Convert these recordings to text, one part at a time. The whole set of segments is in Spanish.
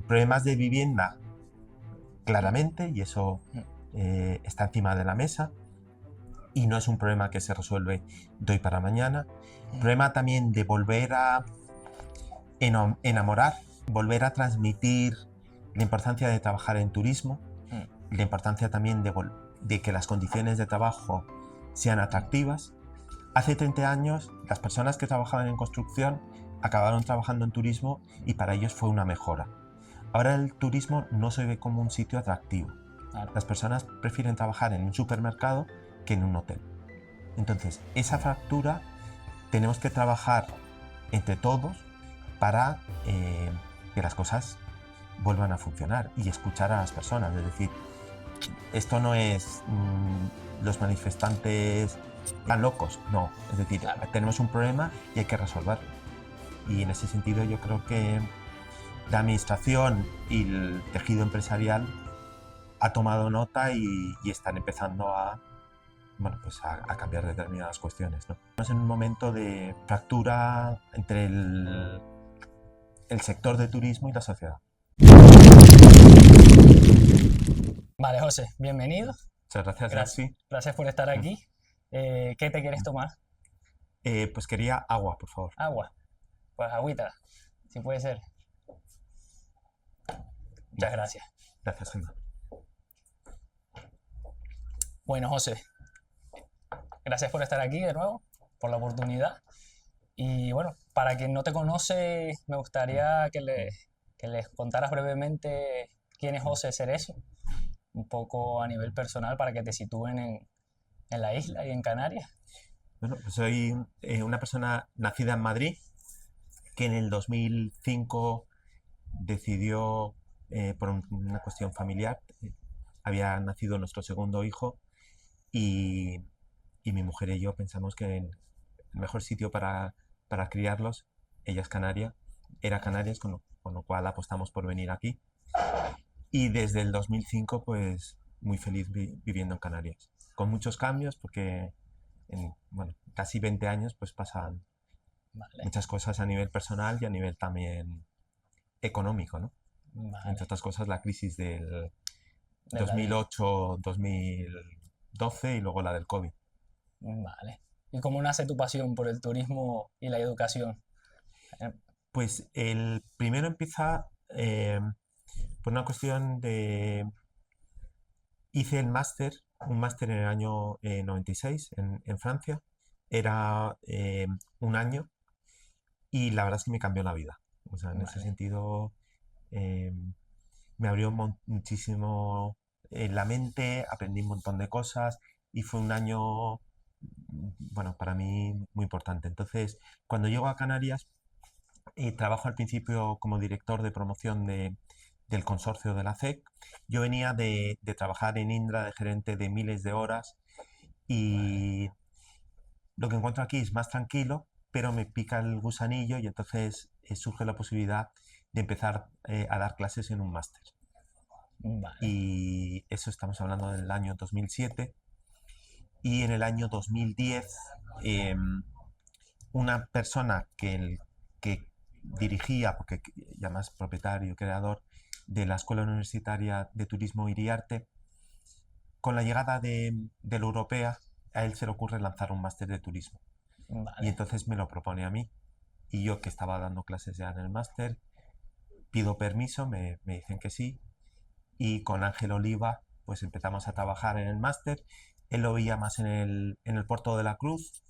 Problemas de vivienda, claramente, y eso está encima de la mesa, y no es un problema que se resuelve de hoy para mañana. Problema también de volver a enamorar, volver a transmitir la importancia de trabajar en turismo, la importancia también de que las condiciones de trabajo sean atractivas. Hace 30 años, las personas que trabajaban en construcción acabaron trabajando en turismo y para ellos fue una mejora. Ahora el turismo no se ve como un sitio atractivo. Claro. Las personas prefieren trabajar en un supermercado que en un hotel. Entonces, esa fractura tenemos que trabajar entre todos para que las cosas vuelvan a funcionar y escuchar a las personas. Es decir, esto no es los manifestantes tan locos, no. Es decir, Claro. tenemos un problema y hay que resolverlo. Y en ese sentido yo creo que la administración y el tejido empresarial ha tomado nota y están empezando a cambiar determinadas cuestiones, ¿no? Estamos en un momento de fractura entre el sector de turismo y la sociedad. Vale, José, bienvenido. Muchas gracias, Garci. Gracias por estar aquí. ¿Qué te quieres tomar? Pues quería agua, por favor. Agua. Pues agüita, si puede ser. Muchas gracias. Gracias, Gemma. Bueno, José, gracias por estar aquí de nuevo, por la oportunidad. Y bueno, para quien no te conoce, me gustaría que les contaras brevemente quién es José Cerezo, un poco a nivel personal para que te sitúen en la isla y en Canarias. Bueno, pues soy una persona nacida en Madrid que en el 2005 decidió, por una cuestión familiar, había nacido nuestro segundo hijo y mi mujer y yo pensamos que el mejor sitio para criarlos, ella es canaria, era Canarias, con lo cual apostamos por venir aquí. Y desde el 2005, pues muy feliz viviendo en Canarias. Con muchos cambios, porque en casi 20 años pues pasan muchas cosas a nivel personal y a nivel también económico, ¿no? Entre otras cosas, la crisis del 2008-2012 y luego la del COVID. Vale. ¿Y cómo nace tu pasión por el turismo y la educación? Pues el primero empieza por una cuestión de... Hice el máster, un máster en el año 96 en Francia. Era un año y la verdad es que me cambió la vida. O sea, en ese sentido me abrió muchísimo la mente, aprendí un montón de cosas y fue un año, bueno, para mí muy importante. Entonces, cuando llego a Canarias, trabajo al principio como director de promoción del consorcio de la CEC. Yo venía de trabajar en Indra, de gerente de miles de horas, y lo que encuentro aquí es más tranquilo, pero me pica el gusanillo y entonces surge la posibilidad de empezar a dar clases en un máster. Vale. Y eso estamos hablando del año 2007. Y en el año 2010, una persona que dirigía, porque ya más propietario, creador de la Escuela Universitaria de Turismo Iriarte, con la llegada de la europea, a él se le ocurre lanzar un máster de turismo. Vale. Y entonces me lo propone a mí. Y yo, que estaba dando clases ya en el máster, pido permiso, me dicen que sí. Y con Ángel Oliva, pues empezamos a trabajar en el máster. Él lo veía más en el Puerto de la Cruz.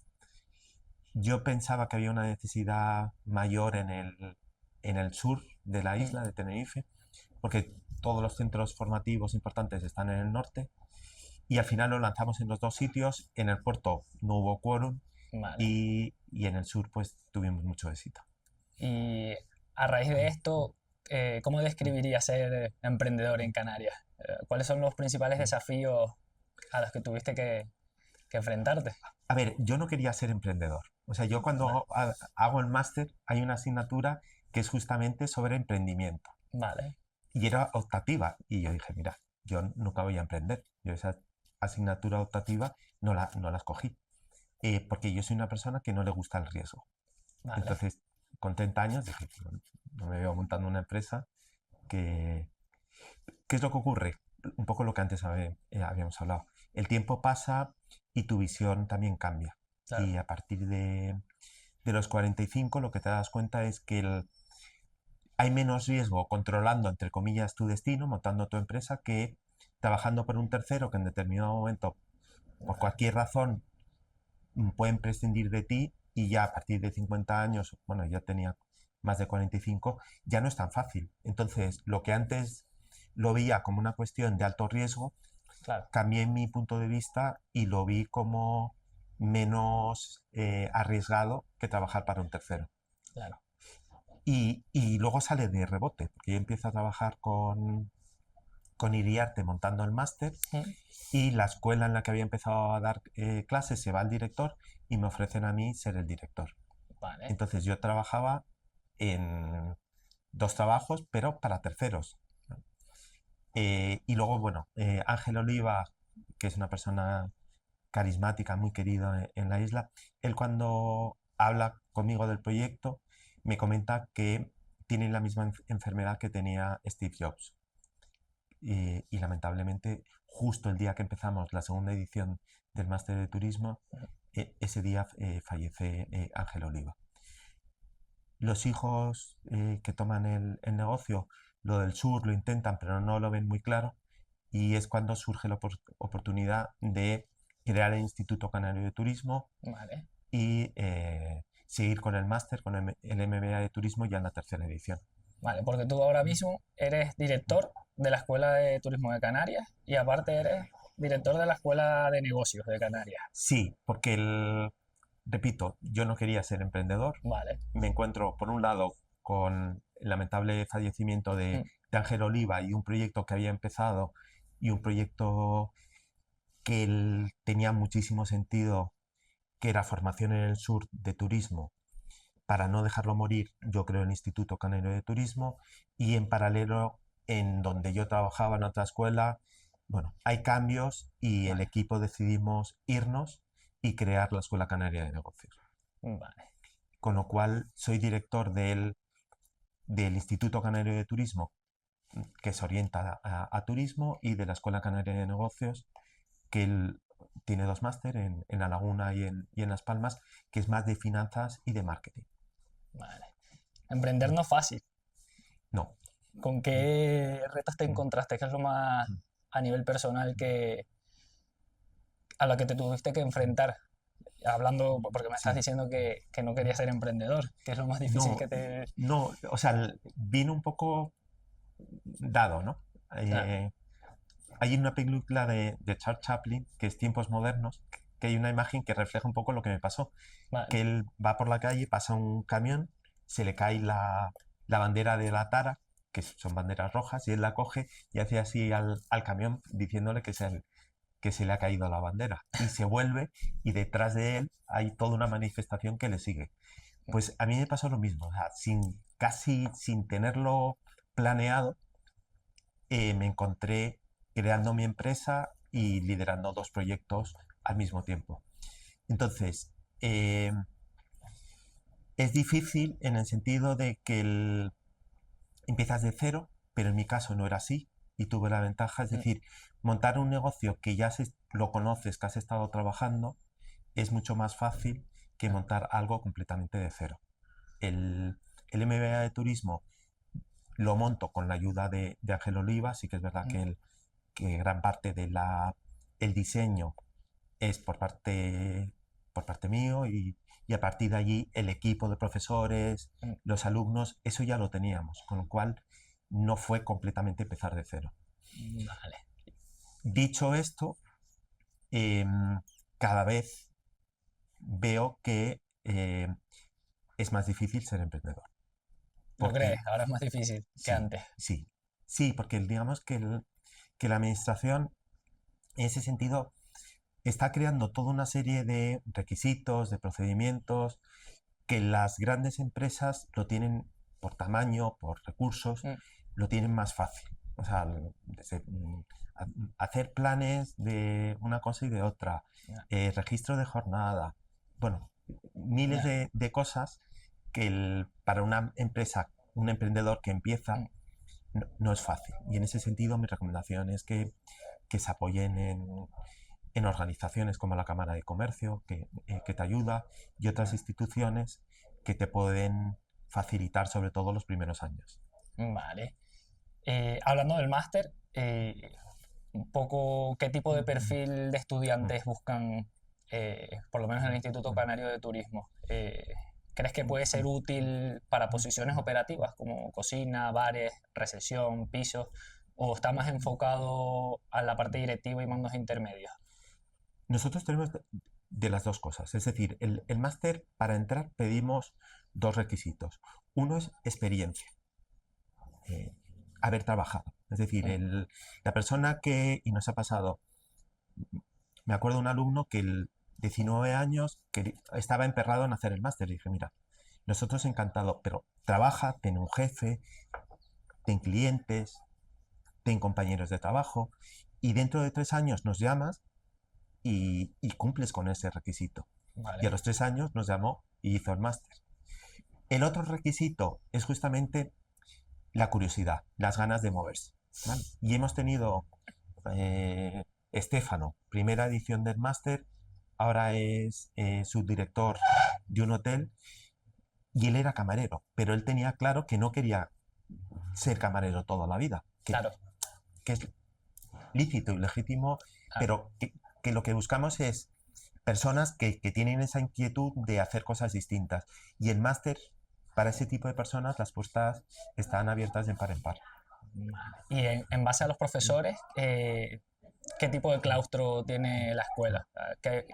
Yo pensaba que había una necesidad mayor en el sur de la isla de Tenerife, porque todos los centros formativos importantes están en el norte, y al final lo lanzamos en los dos sitios. En el puerto no hubo quórum, y en el sur pues tuvimos mucho éxito. Y a raíz de esto, ¿cómo describirías ser emprendedor en Canarias? ¿Cuáles son los principales desafíos a los que tuviste que enfrentarte? A ver, yo no quería ser emprendedor. O sea, yo cuando hago el máster hay una asignatura que es justamente sobre emprendimiento. Vale. Y era optativa. Y yo dije, mira, yo nunca voy a emprender. Yo esa asignatura optativa no la escogí. Porque yo soy una persona que no le gusta el riesgo. Vale. Entonces, con 30 años dije, no me veo montando una empresa porque ¿qué es lo que ocurre? Un poco lo que antes habíamos hablado. El tiempo pasa y tu visión también cambia. Claro, Y a partir de los 45 lo que te das cuenta es que hay menos riesgo controlando, entre comillas, tu destino, montando tu empresa, que trabajando por un tercero que en determinado momento, por cualquier razón, pueden prescindir de ti y ya a partir de 50 años, bueno, ya tenía más de 45, ya no es tan fácil. Entonces, lo que antes lo veía como una cuestión de alto riesgo, claro, cambié mi punto de vista y lo vi como menos arriesgado que trabajar para un tercero. claro. Y luego sale de rebote, porque yo empiezo a trabajar con Iriarte montando el máster Mm, y la escuela en la que había empezado a dar clases se va al director y me ofrecen a mí ser el director. vale, Entonces yo trabajaba en dos trabajos, pero para terceros. Y luego, bueno, Ángel Oliva, que es una persona carismática, muy querido en la isla, él cuando habla conmigo del proyecto me comenta que tiene la misma enfermedad que tenía Steve Jobs. Y lamentablemente, justo el día que empezamos la segunda edición del Máster de Turismo, ese día fallece Ángel Oliva. Los hijos que toman el negocio, lo del sur lo intentan, pero no lo ven muy claro, y es cuando surge la oportunidad de crear el Instituto Canario de Turismo vale. y seguir con el máster, con el MBA de Turismo ya en la tercera edición. Vale, porque tú ahora mismo eres director de la Escuela de Turismo de Canarias y aparte eres director de la Escuela de Negocios de Canarias. Sí, porque repito, yo no quería ser emprendedor. Vale. Me encuentro, por un lado, con el lamentable fallecimiento Mm, de Ángel Oliva y un proyecto que había empezado y un proyecto que tenía muchísimo sentido, que era formación en el sur de turismo. Para no dejarlo morir, yo creo el Instituto Canario de Turismo y en paralelo, en donde yo trabajaba en otra escuela, bueno, hay cambios y el vale, equipo decidimos irnos y crear la Escuela Canaria de Negocios. vale, Con lo cual soy director del Instituto Canario de Turismo, que se orienta a turismo, y de la Escuela Canaria de Negocios, que tiene dos máster en La Laguna y en Las Palmas, que es más de finanzas y de marketing. vale. Emprender no es fácil. No. ¿Con qué retos te encontraste? ¿Qué es lo más a nivel personal que a lo que te tuviste que enfrentar? Hablando, porque me estás Sí. diciendo que no querías ser emprendedor, que es lo más difícil No, que te... no, o sea, vino un poco dado, ¿no? Claro, Eh, Hay una película de Charles Chaplin, que es Tiempos Modernos, que hay una imagen que refleja un poco lo que me pasó. vale, Que él va por la calle, pasa un camión, se le cae la bandera de la Tara, que son banderas rojas, y él la coge y hace así al camión diciéndole que se le ha caído la bandera. Y se vuelve y detrás de él hay toda una manifestación que le sigue. Pues a mí me pasó lo mismo, o sea, casi sin tenerlo planeado, me encontré creando mi empresa y liderando dos proyectos al mismo tiempo. Entonces, es difícil en el sentido de que empiezas de cero, pero en mi caso no era así y tuve la ventaja, es mm, decir, montar un negocio que ya lo conoces, que has estado trabajando, es mucho más fácil que montar algo completamente de cero. El MBA de turismo lo monto con la ayuda de Ángel Oliva, sí que es verdad mm, que gran parte el diseño es por parte mío y a partir de allí el equipo de profesores, mm, los alumnos, eso ya lo teníamos, con lo cual no fue completamente empezar de cero. vale. Dicho esto, em, cada vez veo que es más difícil ser emprendedor. ¿Lo crees? Porque Ahora es más difícil que sí, antes. sí, sí, porque digamos que la administración en ese sentido está creando toda una serie de requisitos, de procedimientos, que las grandes empresas lo tienen por tamaño, por recursos, Mm, lo tienen más fácil. O sea, hacer planes de una cosa y de otra, ya, registro de jornada, bueno, miles ya, de cosas que para una empresa, un emprendedor que empieza, mm, no es fácil. Y en ese sentido mi recomendación es que se apoyen en organizaciones como la Cámara de Comercio, que te ayuda, y otras instituciones que te pueden facilitar sobre todo los primeros años. Vale. Hablando del máster, un poco qué tipo de perfil de estudiantes buscan, por lo menos en el Instituto Canario de Turismo. ¿Crees que puede ser útil para posiciones operativas como cocina, bares, recepción, pisos, o está más enfocado a la parte directiva y mandos intermedios? Nosotros tenemos de las dos cosas, es decir, el máster para entrar pedimos dos requisitos. Uno es experiencia, eh, haber trabajado. Es decir, Mm, la persona y nos ha pasado, me acuerdo de un alumno que 19 años que estaba emperrado en hacer el máster. Y dije, mira, nosotros encantado, pero trabaja, ten un jefe, ten clientes, ten compañeros de trabajo, y dentro de 3 años nos llamas y cumples con ese requisito. Y a vale, los 3 años nos llamó y hizo el máster. El otro requisito es justamente la curiosidad, las ganas de moverse. ¿Vale? Y hemos tenido Estéfano, primera edición del máster, ahora es subdirector de un hotel, y él era camarero, pero él tenía claro que no quería ser camarero toda la vida, claro, que es lícito y legítimo, claro. pero que lo que buscamos es personas que tienen esa inquietud de hacer cosas distintas. Y el máster, para ese tipo de personas, las puertas están abiertas de par en par. Y en base a los profesores, ¿qué tipo de claustro tiene la escuela?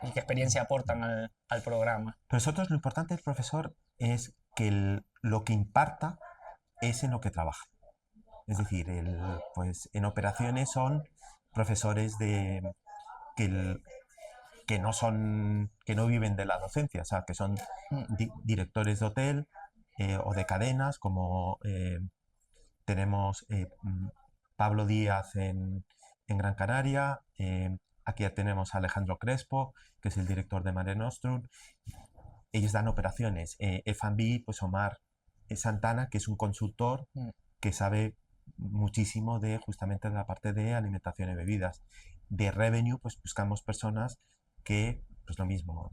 ¿Y qué experiencia aportan al programa? Pero nosotros lo importante del profesor es que lo que imparta es en lo que trabaja. Es decir, pues en operaciones son profesores que, el- que no viven de la docencia, o sea, que son Mm, directores de hotel o de cadenas, como tenemos Pablo Díaz en Gran Canaria, aquí ya tenemos a Alejandro Crespo, que es el director de Mare Nostrum. Ellos dan operaciones. F&B, pues Omar Santana, que es un consultor mm, que sabe muchísimo de justamente de la parte de alimentación y bebidas. De revenue, pues buscamos personas que, pues lo mismo,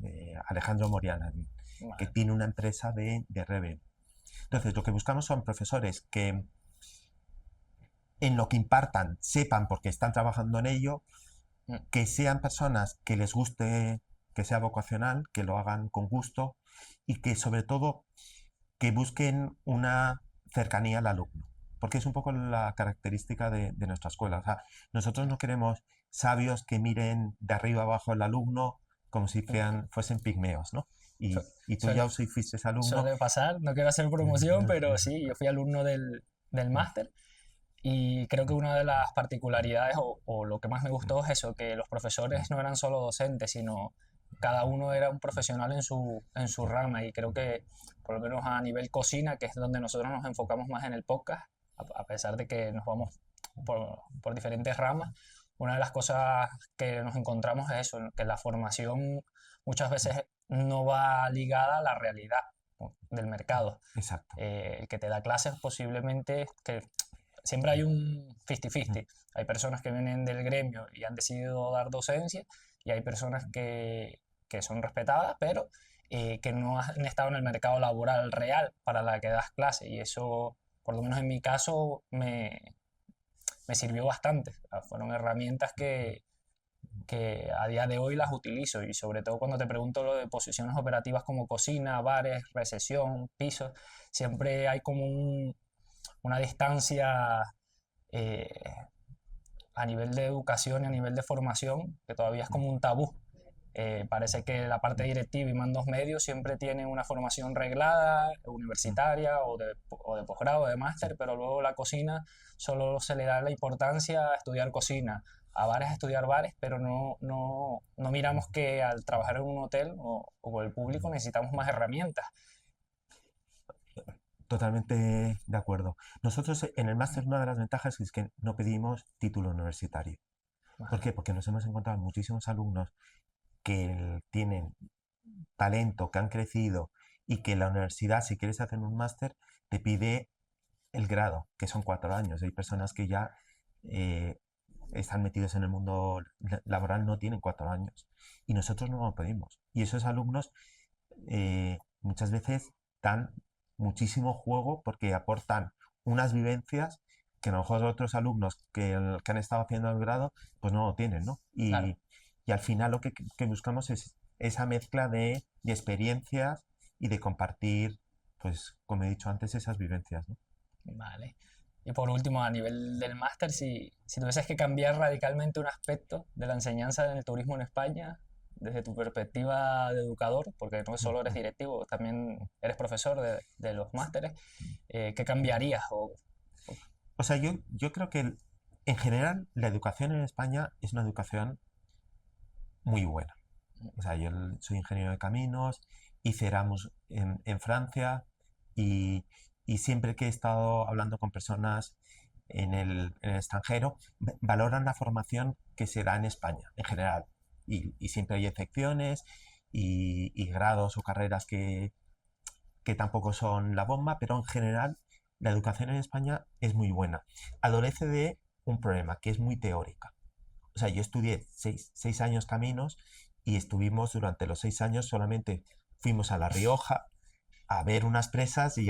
Alejandro Moriana, que vale, tiene una empresa de revenue. Entonces, lo que buscamos son profesores que en lo que impartan sepan porque están trabajando en ello, mm, que sean personas que les guste, que sea vocacional, que lo hagan con gusto, y que sobre todo que busquen una cercanía al alumno, porque es un poco la característica de nuestra escuela. O sea, nosotros no queremos sabios que miren de arriba abajo al alumno como si mm. fuesen pigmeos, ¿no? Y tú Suele, ya si fuiste alumno. suele pasar, no quiero hacer promoción, pero sí, yo fui alumno del máster y creo que una de las particularidades o lo que más me gustó es eso, que los profesores no eran solo docentes, sino cada uno era un profesional en su rama y creo que por lo menos a nivel cocina, que es donde nosotros nos enfocamos más en el podcast, a pesar de que nos vamos por diferentes ramas, una de las cosas que nos encontramos es eso, que la formación muchas veces no va ligada a la realidad, ¿no?, del mercado. Exacto. El que te da clases posiblemente, que siempre hay un 50-50. Hay personas que vienen del gremio y han decidido dar docencia y hay personas que son respetadas, pero que no han estado en el mercado laboral real para la que das clase. Y eso, por lo menos en mi caso, me sirvió bastante. Fueron herramientas que a día de hoy las utilizo y sobre todo cuando te pregunto lo de posiciones operativas como cocina, bares, recepción, pisos, siempre hay como una distancia eh, a nivel de educación y a nivel de formación que todavía es como un tabú. Parece que la parte directiva y mandos medios siempre tienen una formación reglada, universitaria o de posgrado, de máster, pero luego la cocina solo se le da la importancia a estudiar cocina, a bares a estudiar bares, pero no miramos que al trabajar en un hotel o con el público necesitamos más herramientas. Totalmente de acuerdo. Nosotros en el máster una de las ventajas es que no pedimos título universitario. ¿Por Vale, qué? Porque nos hemos encontrado muchísimos alumnos que tienen talento, que han crecido, y que la universidad, si quieres hacer un máster, te pide el grado, que son 4 años. Hay personas que ya eh, están metidos en el mundo laboral, no tienen 4 años. Y nosotros no lo pedimos. Y esos alumnos muchas veces dan muchísimo juego porque aportan unas vivencias que a lo mejor otros alumnos que han estado haciendo el grado pues no lo tienen, ¿no? Claro, Y al final lo que buscamos es esa mezcla de experiencias y de compartir, pues como he dicho antes, esas vivencias, ¿no? vale. Y por último, a nivel del máster, si tuvieses que cambiar radicalmente un aspecto de la enseñanza en el turismo en España, desde tu perspectiva de educador, porque no solo eres directivo, también eres profesor de los másteres, ¿qué cambiarías? O sea, yo creo que en general la educación en España es una educación muy buena. O sea, yo soy ingeniero de caminos, hice Erasmus en Francia y, y siempre que he estado hablando con personas en el extranjero, valoran la formación que se da en España en general. Y siempre hay excepciones y grados o carreras que tampoco son la bomba, pero en general la educación en España es muy buena. Adolece de un problema que es muy teórica. O sea, yo estudié 6 años caminos y estuvimos durante los 6 años solamente fuimos a La Rioja a ver unas presas Y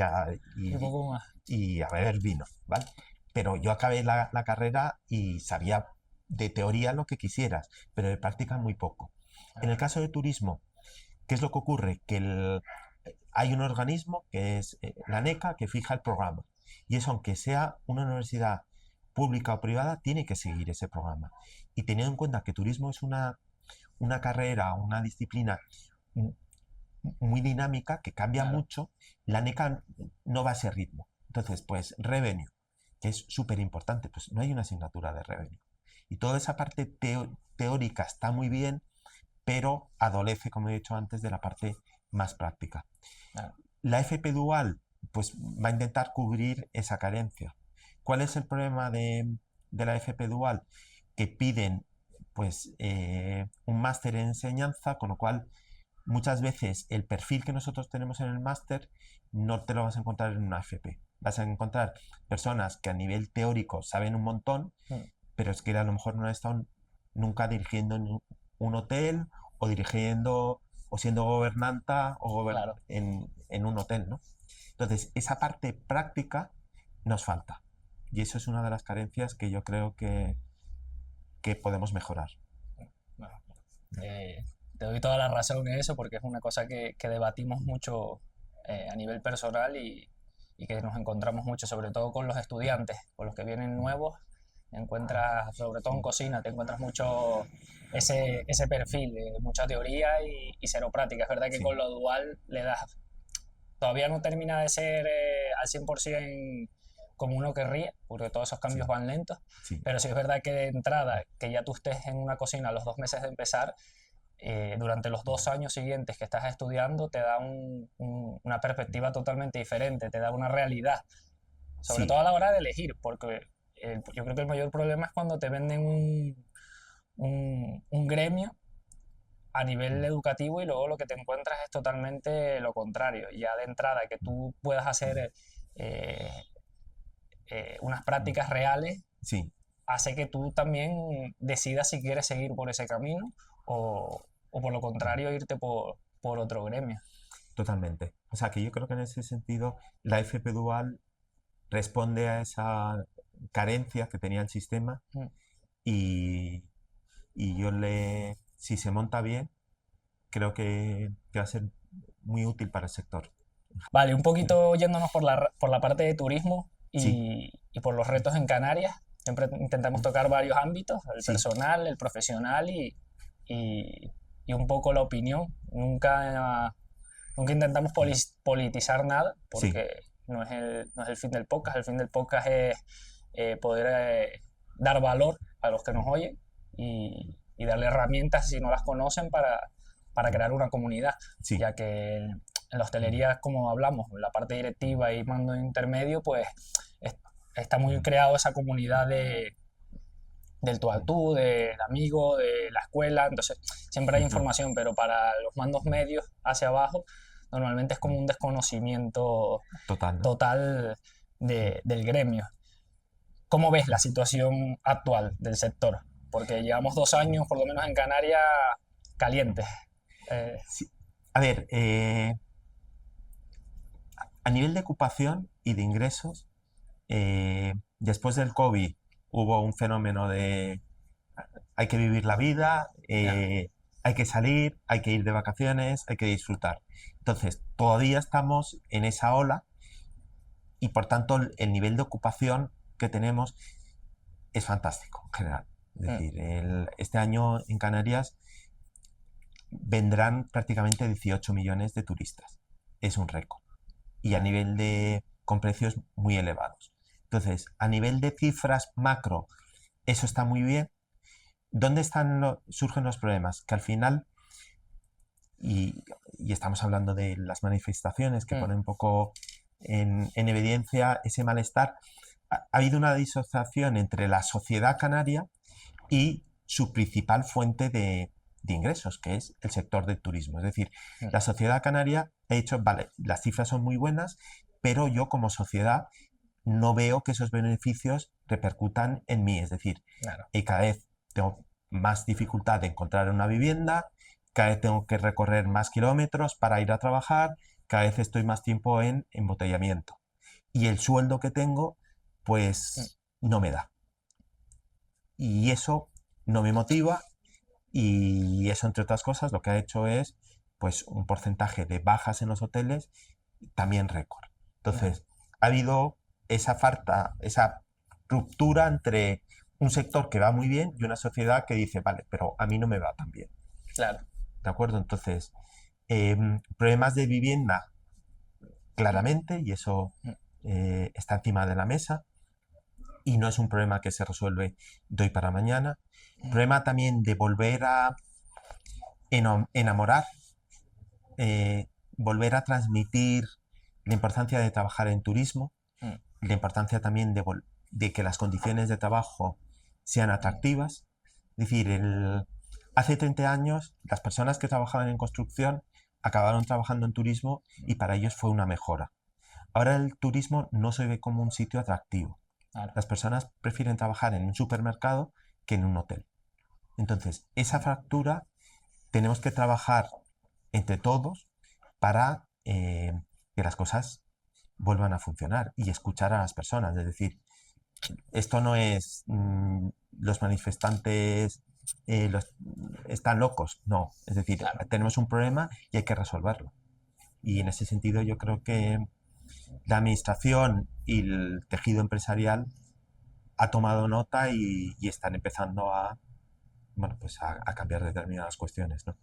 poco más. y a beber vino, ¿vale? Pero yo acabé la carrera y sabía de teoría lo que quisieras, pero de práctica muy poco. En el caso de turismo, ¿qué es lo que ocurre? Que hay un organismo que es la NECA que fija el programa. Y eso, aunque sea una universidad pública o privada, tiene que seguir ese programa. Y teniendo en cuenta que turismo es una carrera, una disciplina muy dinámica, que cambia Claro, mucho, la NECA no va a ese ritmo. Entonces, pues revenue, que es súper importante, pues no hay una asignatura de revenue. Y toda esa parte teórica está muy bien, pero adolece, como he dicho antes, de la parte más práctica. claro, La FP Dual pues, va a intentar cubrir esa carencia. ¿Cuál es el problema de la FP Dual? Que piden pues, un máster en enseñanza, con lo cual muchas veces el perfil que nosotros tenemos en el máster no te lo vas a encontrar en una FP. Vas a encontrar personas que a nivel teórico saben un montón, mm, pero es que a lo mejor no han estado nunca dirigiendo en un hotel o dirigiendo o siendo gobernanta claro. en un hotel, ¿no? Entonces, esa parte práctica nos falta. Y eso es una de las carencias que yo creo que podemos mejorar. Bueno, te doy toda la razón en eso porque es una cosa que debatimos mucho a nivel personal y que nos encontramos mucho, sobre todo con los estudiantes, con los que vienen nuevos. Encuentras, sobre todo en cocina, te encuentras mucho ese perfil, de mucha teoría y cero práctica. Es verdad que Sí, con lo dual le das, todavía no termina de ser al 100% como uno querría, porque todos esos cambios sí, van lentos, sí, pero sí es verdad que de entrada, que ya tú estés en una cocina a los 2 meses de empezar, durante los 2 años siguientes que estás estudiando, te da una perspectiva totalmente diferente, te da una realidad, sobre sí, todo a la hora de elegir, porque yo creo que el mayor problema es cuando te venden un gremio a nivel mm, educativo y luego lo que te encuentras es totalmente lo contrario. Ya de entrada, que tú puedas hacer eh, unas prácticas reales sí, hace que tú también decidas si quieres seguir por ese camino o por lo contrario irte por otro gremio. totalmente. O sea que yo creo que en ese sentido la FP Dual responde a esa carencia que tenía el sistema Mm. y, y si se monta bien, creo que va a ser muy útil para el sector. Vale, un poquito yéndonos por la parte de turismo Sí, y por los retos en Canarias. Siempre intentamos tocar varios ámbitos, el sí, personal, el profesional y un poco la opinión. Nunca intentamos politizar nada sí, porque no es el fin del podcast. El fin del podcast es poder dar valor a los que nos oyen y darle herramientas si no las conocen para crear una comunidad, sí, ya que en la hostelería, como hablamos, en la parte directiva y mando intermedio, pues es- está muy creado esa comunidad del tú al tú, del amigo, de la escuela, entonces siempre hay información, pero para los mandos medios hacia abajo, normalmente es como un desconocimiento total, ¿no? total del gremio. ¿Cómo ves la situación actual del sector? Porque llevamos 2 años, por lo menos en Canarias, calientes. Eh, Sí. A ver, a nivel de ocupación y de ingresos, después del COVID hubo un fenómeno de hay que vivir la vida, ya, hay que salir, hay que ir de vacaciones, hay que disfrutar. Entonces, todavía estamos en esa ola y por tanto el nivel de ocupación que tenemos es fantástico en general. Es mm, decir, este año en Canarias vendrán prácticamente 18 millones de turistas. Es un récord. Y a nivel de, con precios muy elevados. Entonces, a nivel de cifras macro, eso está muy bien. ¿Dónde surgen los problemas? Que al final, y, y estamos hablando de las manifestaciones que mm, ponen un poco en evidencia ese malestar, ha habido una disociación entre la sociedad canaria y su principal fuente de ingresos, que es el sector del turismo. Es decir, mm, la sociedad canaria ha dicho, vale, las cifras son muy buenas, pero yo como sociedad no veo que esos beneficios repercutan en mí. Es decir, claro, cada vez tengo más dificultad de encontrar una vivienda, cada vez tengo que recorrer más kilómetros para ir a trabajar, cada vez estoy más tiempo en embotellamiento. Y el sueldo que tengo, mm, pues no me da. Y eso no me motiva y eso, entre otras cosas, lo que ha hecho es pues un porcentaje de bajas en los hoteles también récord. claro, Entonces, ha habido esa falta, esa ruptura entre un sector que va muy bien y una sociedad que dice, vale, pero a mí no me va tan bien. claro, ¿De acuerdo? Entonces, problemas de vivienda, claramente, y eso mm, está encima de la mesa, y no es un problema que se resuelve de hoy para mañana. mm, Problema también de volver a enamorar, volver a transmitir la importancia de trabajar en turismo, mm, la importancia también de que las condiciones de trabajo sean mm, atractivas. Es decir, hace 30 años las personas que trabajaban en construcción acabaron trabajando en turismo y para ellos fue una mejora. Ahora el turismo no se ve como un sitio atractivo. claro, Las personas prefieren trabajar en un supermercado que en un hotel. Entonces, esa mm, fractura tenemos que trabajar entre todos para que las cosas vuelvan a funcionar y escuchar a las personas. Es decir, esto no es los manifestantes están locos, no. Es decir, claro. tenemos un problema y hay que resolverlo. Y en ese sentido yo creo que la administración y el tejido empresarial ha tomado nota y están empezando a, bueno, pues a cambiar determinadas cuestiones, ¿no?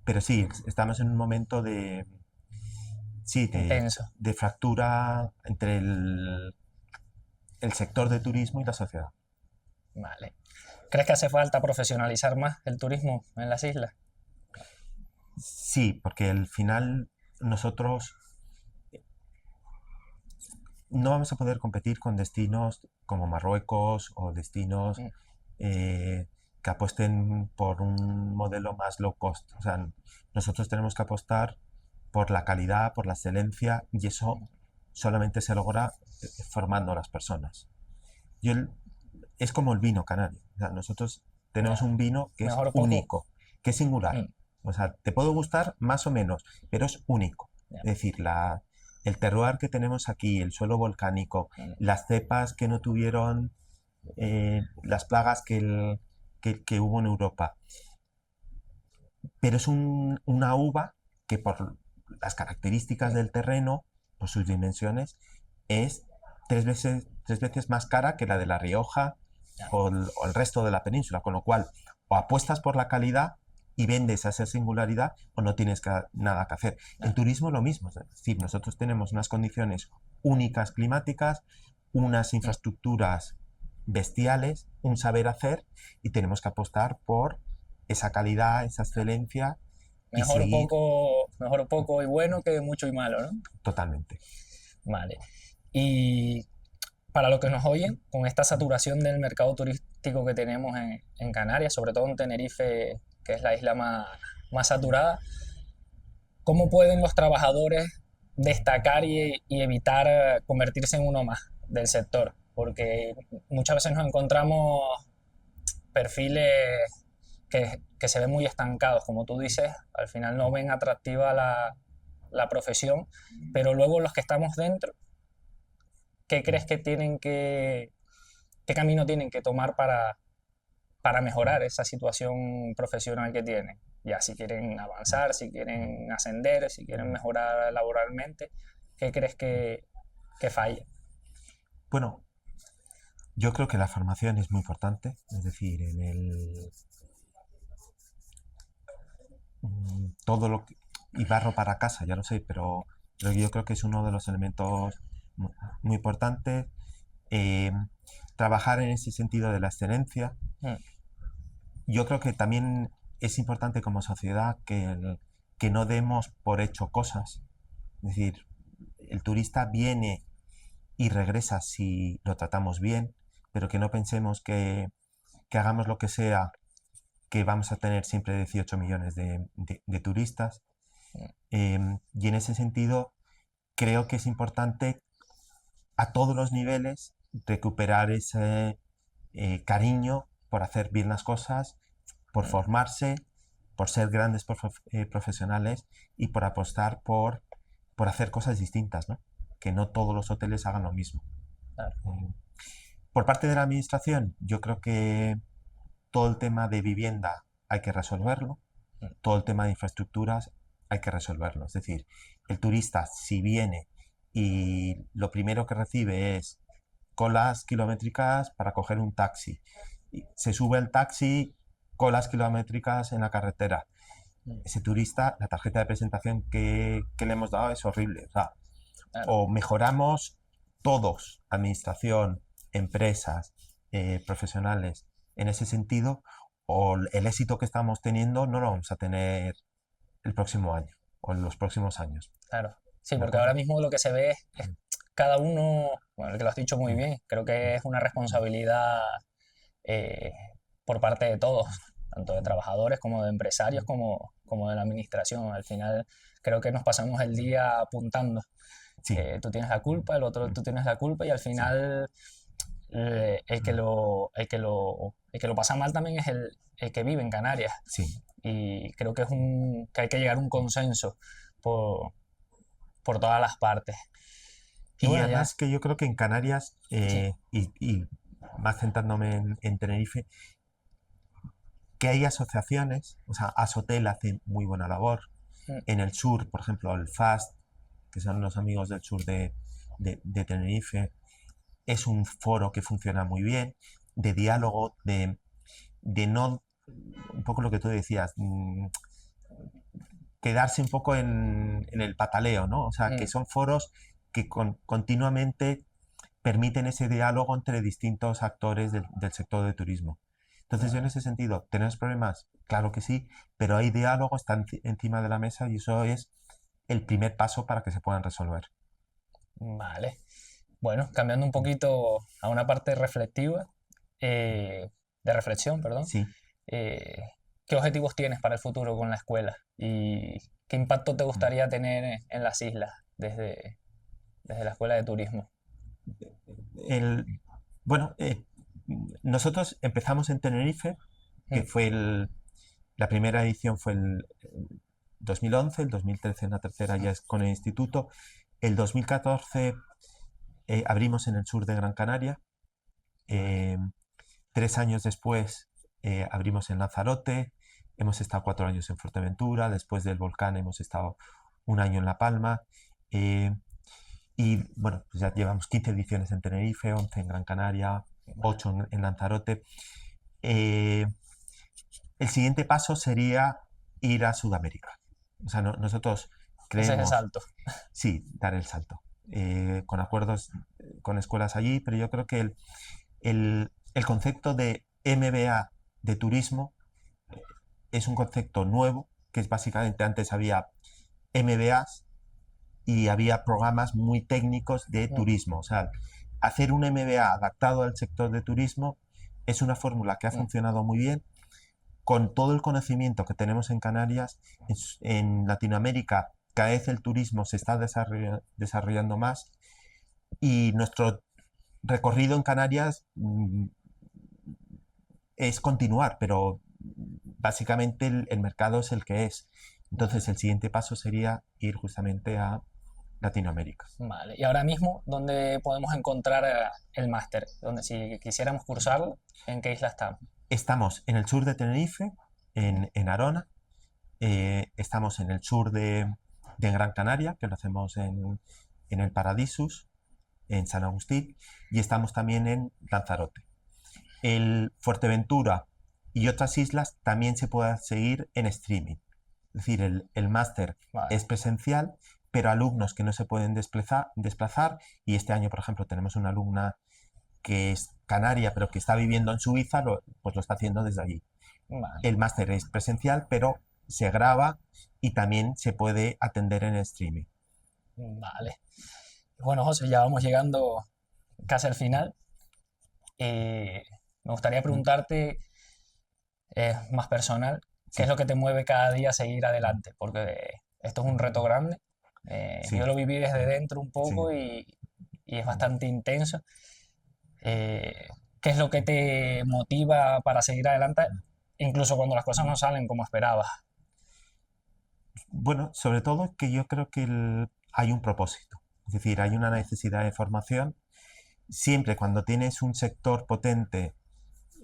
Pero sí, estamos en un momento de, sí, Intenso. de fractura entre el sector de turismo y la sociedad. Vale. ¿Crees que hace falta profesionalizar más el turismo en las islas? Sí, porque al final nosotros no vamos a poder competir con destinos como Marruecos o destinos Mm, que apuesten por un modelo más low cost. O sea, nosotros tenemos que apostar por la calidad, por la excelencia, y eso mm, solamente se logra formando a las personas. Yo, es como el vino canario. O sea, nosotros tenemos ya. un vino que es Mejor poco. único, que es singular. Mm, O sea, te puede gustar más o menos, pero es único. ya, Es decir, el terroir que tenemos aquí, el suelo volcánico, mm, las cepas que no tuvieron las plagas que hubo en Europa. Pero es una uva que por las características mm, del terreno, por sus dimensiones, es tres veces más cara que la de La Rioja ya, o el resto de la península, con lo cual o apuestas por la calidad y vendes a esa singularidad o no tienes nada que hacer. En ya, turismo lo mismo, es decir, nosotros tenemos unas condiciones únicas climáticas, unas mm. infraestructuras bestiales, un saber hacer y tenemos que apostar por esa calidad, esa excelencia y seguir Mejor poco y bueno que mucho y malo, ¿no? totalmente. Vale. Y para los que nos oyen, con esta saturación del mercado turístico que tenemos en Canarias, sobre todo en Tenerife, que es la isla más saturada, ¿cómo pueden los trabajadores destacar y evitar convertirse en uno más del sector, porque muchas veces nos encontramos perfiles que se ven muy estancados, como tú dices, al final no ven atractiva la profesión, pero luego los que estamos dentro, ¿qué crees que qué camino tienen que tomar para mejorar esa situación profesional que tienen? Ya si quieren avanzar, si quieren ascender, si quieren mejorar laboralmente, ¿qué crees que falla? Bueno, yo creo que la formación es muy importante, es decir, todo lo que, y barro para casa, ya lo sé, pero yo creo que es uno de los elementos muy importantes. eh, Trabajar en ese sentido de la excelencia. Mm, Yo creo que también es importante como sociedad que no demos por hecho cosas. Es decir, el turista viene y regresa si lo tratamos bien, pero que no pensemos que hagamos lo que sea, que vamos a tener siempre 18 millones de turistas. mm, Y en ese sentido, creo que es importante a todos los niveles recuperar ese cariño por hacer bien las cosas, por mm, formarse, por ser grandes profesionales y por apostar por hacer cosas distintas, ¿no? Que no todos los hoteles hagan lo mismo. claro, Eh, por parte de la administración, yo creo que todo el tema de vivienda hay que resolverlo, mm, todo el tema de infraestructuras hay que resolverlo. Es decir, el turista si viene y lo primero que recibe es colas kilométricas para coger un taxi, y se sube el taxi, colas kilométricas en la carretera. mm, Ese turista, la tarjeta de presentación que le hemos dado es horrible. O sea, claro, o mejoramos todos, administración, empresas, profesionales, en ese sentido, o el éxito que estamos teniendo no lo vamos a tener el próximo año o en los próximos años. claro. Sí, ¿De porque ahora acuerdo? mismo lo que se ve es Mm, cada uno, bueno, el que lo has dicho muy mm, bien, creo que mm, es una mm, responsabilidad eh, por parte de todos, tanto de trabajadores como de empresarios, mm. como de la administración. Al final creo que nos pasamos el día apuntando. Sí, Tú tienes la culpa, el otro mm, tú tienes la culpa y al sí, final mm, el que lo pasa mal también es el que vive en Canarias. sí. Y creo que, que hay que llegar a un consenso por, por todas las partes. Y Y bueno, ya, además que yo creo que en Canarias, sí, y más centrándome en Tenerife, que hay asociaciones, o sea, Asotel hace muy buena labor. mm, En el sur, por ejemplo, el FAST, que son los amigos del sur de Tenerife, es un foro que funciona muy bien, de diálogo, de no, un poco lo que tú decías, quedarse un poco en el pataleo, ¿no? O sea, que mm, son foros que continuamente permiten ese diálogo entre distintos actores del sector de turismo. Entonces, yo en vale, ese sentido, ¿tenemos problemas? Claro que sí, pero hay diálogo, está encima de la mesa y eso es el primer paso para que se puedan resolver. vale. Bueno, cambiando un poquito a una parte reflexiva, de reflexión, perdón, Sí. eh, ¿qué objetivos tienes para el futuro con la escuela? ¿Y qué impacto te gustaría tener en las islas desde la escuela de turismo? El, bueno, nosotros empezamos en Tenerife, que Mm, fue la primera edición fue el 2011, el 2013 en la tercera ya es con el instituto, el 2014 abrimos en el sur de Gran Canaria, vale, eh, 3 años después abrimos en Lanzarote, hemos estado 4 años en Fuerteventura, después del volcán hemos estado un año en La Palma, eh, y bueno, pues ya llevamos 15 ediciones en Tenerife, 11 en Gran Canaria, vale. 8 en Lanzarote. Eh, el siguiente paso sería ir a Sudamérica. O sea, nosotros Ese es el creemos, salto. sí, dar el salto, con acuerdos con escuelas allí, pero yo creo que el concepto de MBA de turismo es un concepto nuevo, que es básicamente antes había MBAs y había programas muy técnicos de Mm, turismo. O sea, hacer un MBA adaptado al sector de turismo es una fórmula que ha mm, funcionado muy bien. Con todo el conocimiento que tenemos en Canarias, en Latinoamérica cada vez el turismo se está desarrollando más y nuestro recorrido en Canarias es continuar, pero básicamente el mercado es el que es. Entonces el siguiente paso sería ir justamente a Latinoamérica. Vale. Y ahora mismo, ¿dónde podemos encontrar el máster? Donde si quisiéramos cursarlo, ¿en qué isla estamos? Estamos en el sur de Tenerife, en Arona. Estamos en el sur de Gran Canaria, que lo hacemos en el Paradisus, en San Agustín, y estamos también en Lanzarote. El Fuerteventura y otras islas también se puede seguir en streaming. Es decir, el máster Vale. es presencial, pero alumnos que no se pueden desplazar, y este año, por ejemplo, tenemos una alumna que es canaria, pero que está viviendo en Suiza, pues lo está haciendo desde allí. Vale. El máster es presencial, pero se graba y también se puede atender en streaming. Vale. Bueno, José, ya vamos llegando casi al final. Me gustaría preguntarte, más personal, ¿qué Sí. es lo que te mueve cada día a seguir adelante? Porque esto es un reto grande. Sí. Yo lo viví desde dentro un poco Sí. y es bastante intenso. ¿Qué es lo que te motiva para seguir adelante, incluso cuando las cosas no salen como esperabas? Bueno, sobre todo que yo creo que hay un propósito, es decir, hay una necesidad de formación. Siempre cuando tienes un sector potente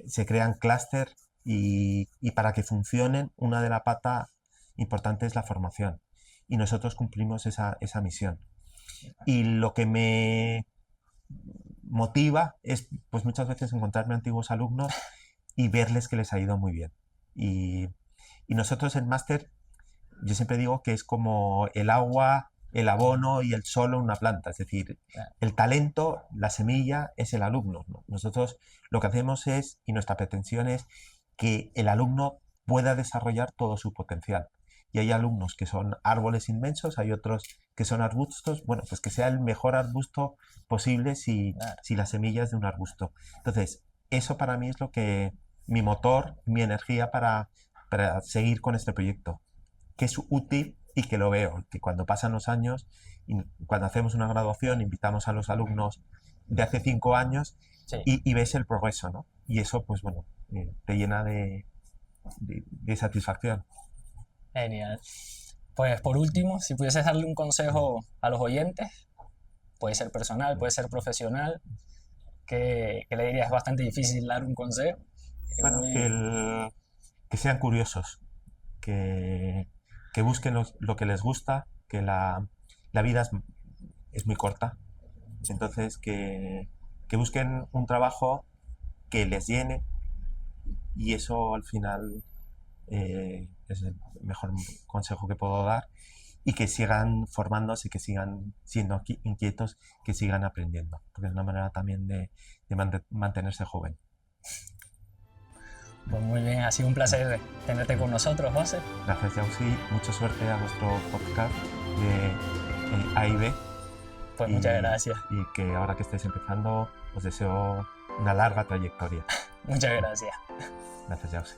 se crean clúster y para que funcionen una de las patas importantes es la formación y nosotros cumplimos esa misión. Y lo que me motiva es pues muchas veces encontrarme antiguos alumnos y verles que les ha ido muy bien. Y nosotros en máster, yo siempre digo que es como el agua, el abono y el sol en una planta. Es decir, el talento, la semilla, es el alumno, ¿no? Nosotros lo que hacemos es, y nuestra pretensión es, que el alumno pueda desarrollar todo su potencial. Y hay alumnos que son árboles inmensos, hay otros que son arbustos. Bueno, pues que sea el mejor arbusto posible si la semilla es de un arbusto. Entonces, eso para mí es lo que mi motor, mi energía para seguir con este proyecto, que es útil y que lo veo, que cuando pasan los años, y cuando hacemos una graduación, invitamos a los alumnos de hace 5 años Sí. y ves el progreso, ¿no? Y eso, pues bueno, te llena de satisfacción. Genial. Pues por último, si pudieses darle un consejo a los oyentes, puede ser personal, puede ser profesional, que le dirías, es bastante difícil dar un consejo. Bueno, que sean curiosos, que busquen lo que les gusta, que la vida es muy corta, entonces que busquen un trabajo que les llene y eso al final es el mejor consejo que puedo dar y que sigan formándose, que sigan siendo inquietos, que sigan aprendiendo, porque es una manera también de mantenerse joven. Pues muy bien, ha sido un placer tenerte con nosotros, José. Gracias, Jauzi. Mucha suerte a vuestro podcast de A y B. Pues muchas gracias. Y que ahora que estáis empezando, os deseo una larga trayectoria. Muchas gracias. Gracias, Jauzi.